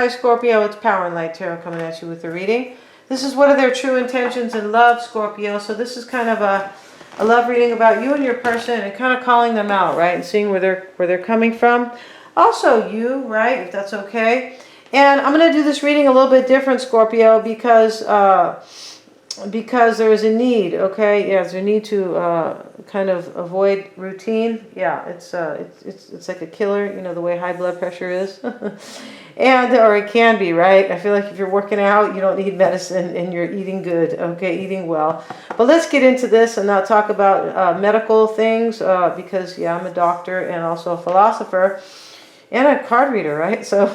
Hi Scorpio, it's Power and Light Tarot coming at you with the reading. This is what are their true intentions in love, Scorpio. So this is kind of a love reading about you and your person and kind of calling them out, right? And seeing where they're coming from. Also you, right? If that's okay. And I'm going to do this reading a little bit different, Scorpio, because there is a need, okay? Yeah, there's a need to kind of avoid routine. Yeah, it's like a killer, you know, the way high blood pressure is. Or it can be, right? I feel like if you're working out, you don't need medicine and you're eating good, okay, eating well. But let's get into this and not talk about medical things because, yeah, I'm a doctor and also a philosopher and a card reader, right? So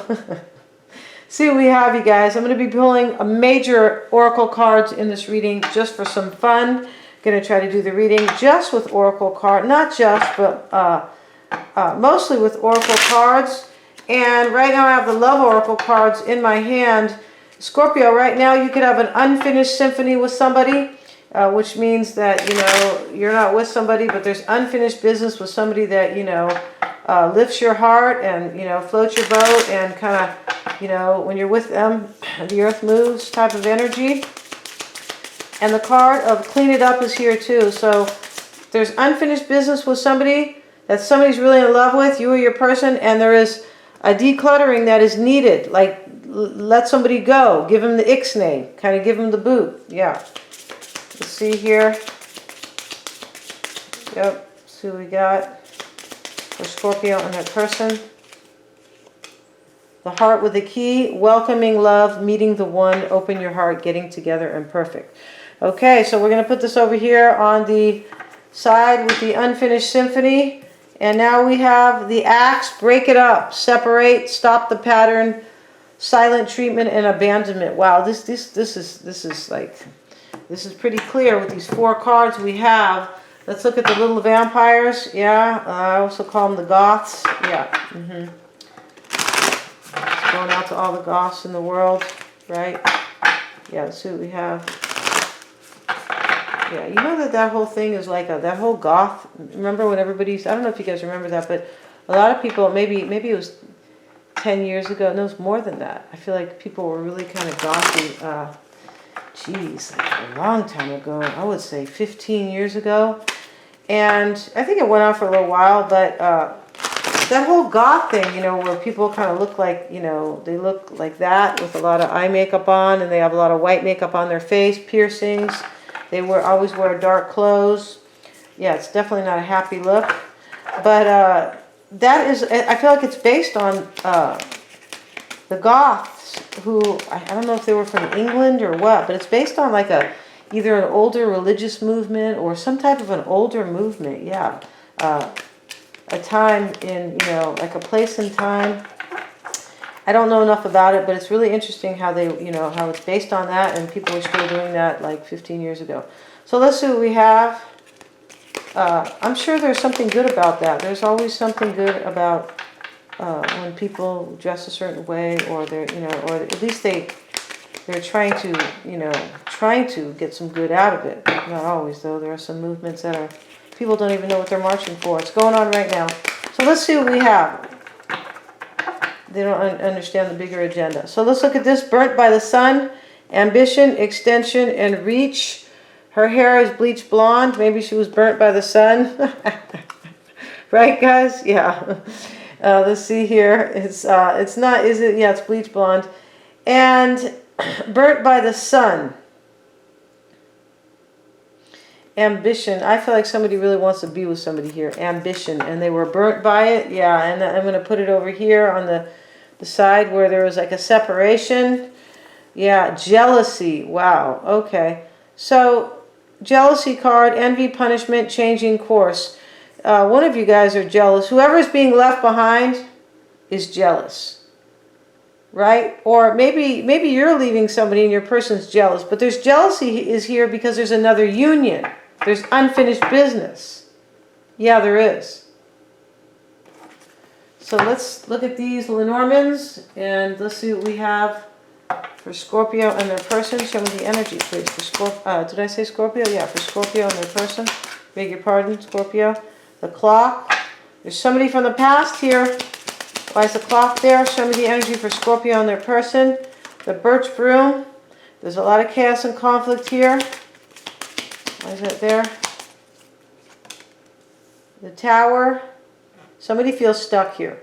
see what we have, you guys. I'm going to be pulling a major oracle cards in this reading just for some fun. Going to try to do the reading just with oracle card, not just, but mostly with oracle cards. And right now I have the love oracle cards in my hand. Scorpio, right now you could have an unfinished symphony with somebody, which means that, you know, you're not with somebody, but there's unfinished business with somebody that, you know, lifts your heart and, you know, floats your boat and kind of, you know, when you're with them, the earth moves type of energy. And the card of clean it up is here too. So there's unfinished business with somebody that somebody's really in love with, you or your person, and there is a decluttering that is needed. Like, let somebody go. Give them the ixnay. Kind of give them the boot. Yeah. Let's see here. Yep. See what we got for Scorpio and their person. The heart with the key. Welcoming love. Meeting the one. Open your heart. Getting together and perfect. Okay, so we're going to put this over here on the side with the unfinished symphony. And now we have the axe. Break it up. Separate. Stop the pattern. Silent treatment and abandonment. Wow, this is pretty clear with these four cards we have. Let's look at the little vampires. Yeah, I also call them the goths. Yeah. It's going out to all the goths in the world, right? Yeah, let's see what we have. Yeah, you know that whole thing is like that whole goth. Remember when everybody's, I don't know if you guys remember that, but a lot of people, maybe it was 10 years ago, no, it was more than that. I feel like people were really kind of gothy, geez, like a long time ago. I would say 15 years ago. And I think it went on for a little while, but that whole goth thing, you know, where people kind of look like, you know, they look like that with a lot of eye makeup on, and they have a lot of white makeup on their face, piercings. They always wear dark clothes. Yeah, it's definitely not a happy look. But that is, I feel like it's based on the Goths, who, I don't know if they were from England or what, but it's based on like either an older religious movement or some type of an older movement. Yeah, a time in, you know, like a place in time. I don't know enough about it, but it's really interesting how they, you know, how it's based on that, and people are still doing that like 15 years ago. So let's see what we have. I'm sure there's something good about that. There's always something good about when people dress a certain way, or they're, you know, or at least they're trying to, you know, get some good out of it. Not always, though. There are some movements that are, people don't even know what they're marching for. It's going on right now. So let's see what we have. They don't understand the bigger agenda. So let's look at this. Burnt by the sun, ambition, extension, and reach. Her hair is bleached blonde. Maybe she was burnt by the sun. Right, guys? Yeah. Let's see here. It's not, is it? Yeah, it's bleached blonde. And burnt by the sun. Ambition. I feel like somebody really wants to be with somebody here. Ambition. And they were burnt by it. Yeah, and I'm going to put it over here on the side where there was like a separation. Yeah, jealousy. Wow. Okay. So, jealousy card, envy, punishment, changing course. One of you guys are jealous. Whoever is being left behind is jealous. Right? Or maybe you're leaving somebody and your person's jealous. But there's jealousy is here because there's another union. There's unfinished business. Yeah, there is. So let's look at these Lenormands and let's see what we have for Scorpio and their person. Show me the energy, please. For Scorpio, did I say Scorpio? Yeah, for Scorpio and their person. Beg your pardon, Scorpio. The clock. There's somebody from the past here. Why is the clock there? Show me the energy for Scorpio and their person. The birch broom. There's a lot of chaos and conflict here. Why is that there? The Tower. Somebody feels stuck here.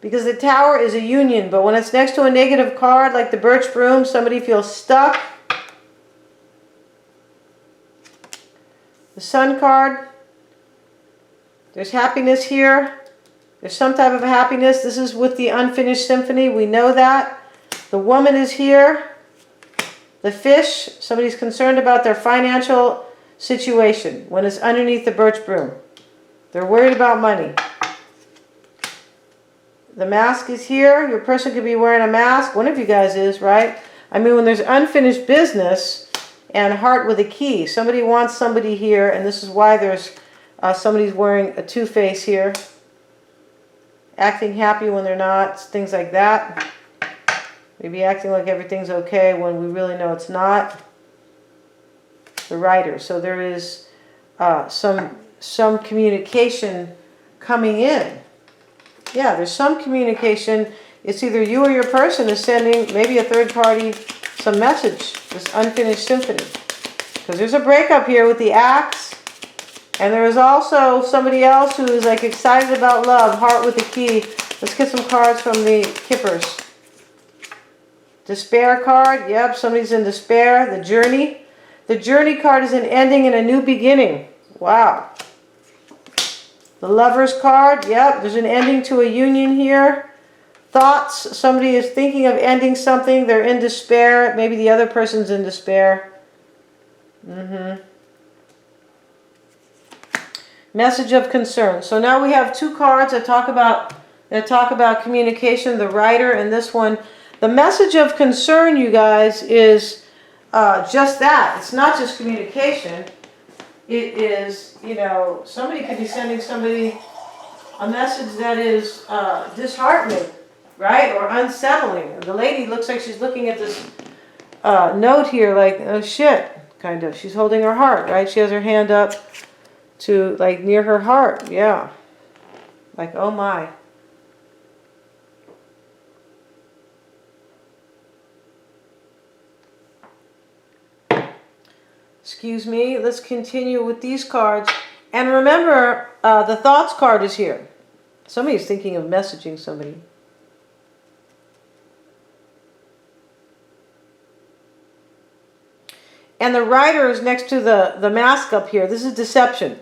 Because the Tower is a union, but when it's next to a negative card like the birch broom, somebody feels stuck. The Sun card. There's happiness here. There's some type of happiness. This is with the unfinished symphony. We know that. The Woman is here. The Fish. Somebody's concerned about their financial situation when it's underneath the birch broom. They're worried about money. The Mask is here. Your person could be wearing a mask. One of you guys is, right? I mean, when there's unfinished business and Heart with a Key, somebody wants somebody here, and this is why there's somebody's wearing a two-face here. Acting happy when they're not, things like that. Maybe acting like everything's okay when we really know it's not. The Rider. So there is some communication coming in. Yeah, there's some communication. It's either you or your person is sending maybe a third party some message, this unfinished symphony. Because there's a breakup here with the Axe. And there is also somebody else who is like excited about love, Heart with a Key. Let's get some cards from the Kippers. Despair card. Yep, somebody's in despair. The Journey. The Journey card is an ending and a new beginning. Wow. The Lovers card. Yep, there's an ending to a union here. Thoughts. Somebody is thinking of ending something. They're in despair. Maybe the other person's in despair. Message of concern. So now we have two cards that talk about communication. The Rider and this one. The message of concern, you guys, is just that. It's not just communication. It is, you know, somebody could be sending somebody a message that is disheartening, right? Or unsettling. The lady looks like she's looking at this note here like, oh shit, kind of. She's holding her heart, right? She has her hand up to, like, near her heart. Yeah. Like, oh my. Excuse me. Let's continue with these cards. And remember, the Thoughts card is here. Somebody's thinking of messaging somebody. And the Rider is next to the Mask up here. This is deception.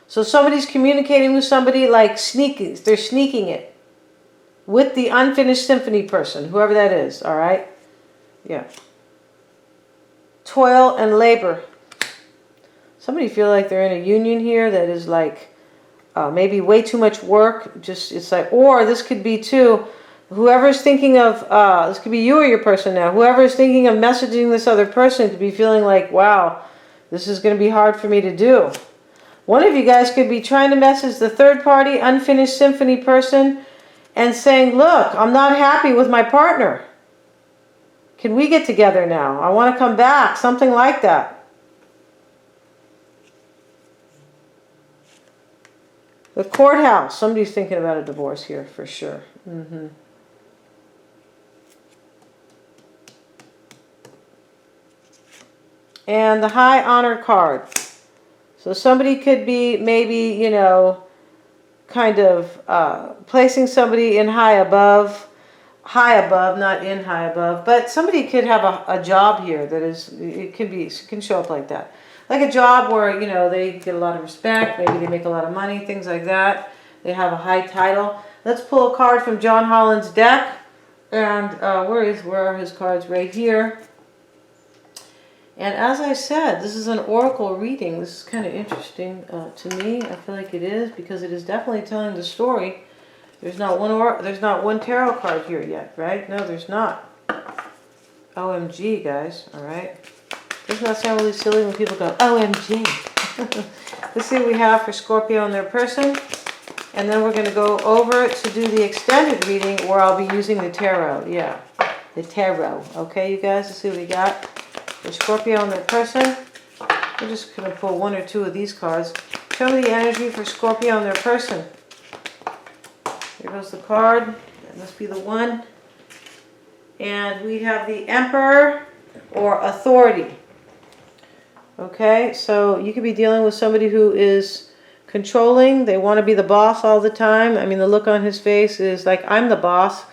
So somebody's communicating with somebody like sneaking. They're sneaking it with the unfinished symphony person, whoever that is, all right? Yeah. Toil and labor. Somebody feel like they're in a union here that is like maybe way too much work. Just it's like, or this could be too, whoever's thinking of, this could be you or your person now. Whoever is thinking of messaging this other person could be feeling like, wow, this is going to be hard for me to do. One of you guys could be trying to message the third party, unfinished symphony person and saying, look, I'm not happy with my partner. Can we get together now? I want to come back. Something like that. The Courthouse. Somebody's thinking about a divorce here for sure. And the High Honor card. So somebody could be maybe, you know, kind of placing somebody in high above, not in high above, but somebody could have a job here that is, it can show up like that. Like a job where, you know, they get a lot of respect, maybe they make a lot of money, things like that. They have a high title. Let's pull a card from John Holland's deck. And where are his cards? Right here. And as I said, this is an oracle reading. This is kind of interesting to me. I feel like it is because it is definitely telling the story. There's not one tarot card here yet, right? No, there's not. OMG, guys. All right. Doesn't that sound really silly when people go, OMG? Let's see what we have for Scorpio and their person. And then we're going to go over to do the extended reading where I'll be using the tarot. Yeah, the tarot. Okay, you guys, let's see what we got for Scorpio and their person. We're just going to pull one or two of these cards. Show me the energy for Scorpio and their person. Here goes the card. It must be the one. And we have the Emperor or authority. Okay, so you could be dealing with somebody who is controlling. They want to be the boss all the time. I mean, the look on his face is like, I'm the boss.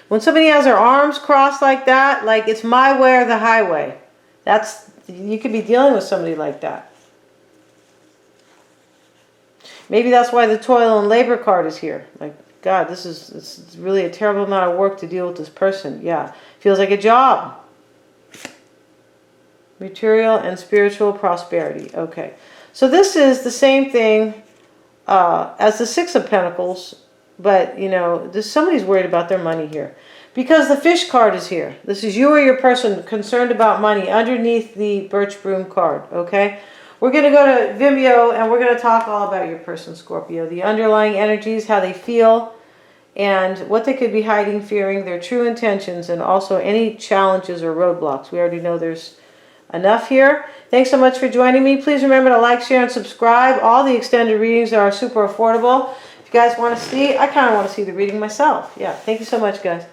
When somebody has their arms crossed like that, like it's my way or the highway. You could be dealing with somebody like that. Maybe that's why the toil and labor card is here. Like, God, this is really a terrible amount of work to deal with this person. Yeah, feels like a job. Material and spiritual prosperity. Okay, so this is the same thing as the Six of Pentacles, but you know, somebody's worried about their money here because the Fish card is here. This is you or your person concerned about money underneath the Birch Broom card. Okay, we're going to go to Vimeo and we're going to talk all about your person, Scorpio, the underlying energies, how they feel, and what they could be hiding, fearing, their true intentions, and also any challenges or roadblocks. We already know there's enough here. Thanks so much for joining me. Please remember to like, share, and subscribe. All the extended readings are super affordable. If you guys want to see, I kind of want to see the reading myself. Yeah, thank you so much, guys.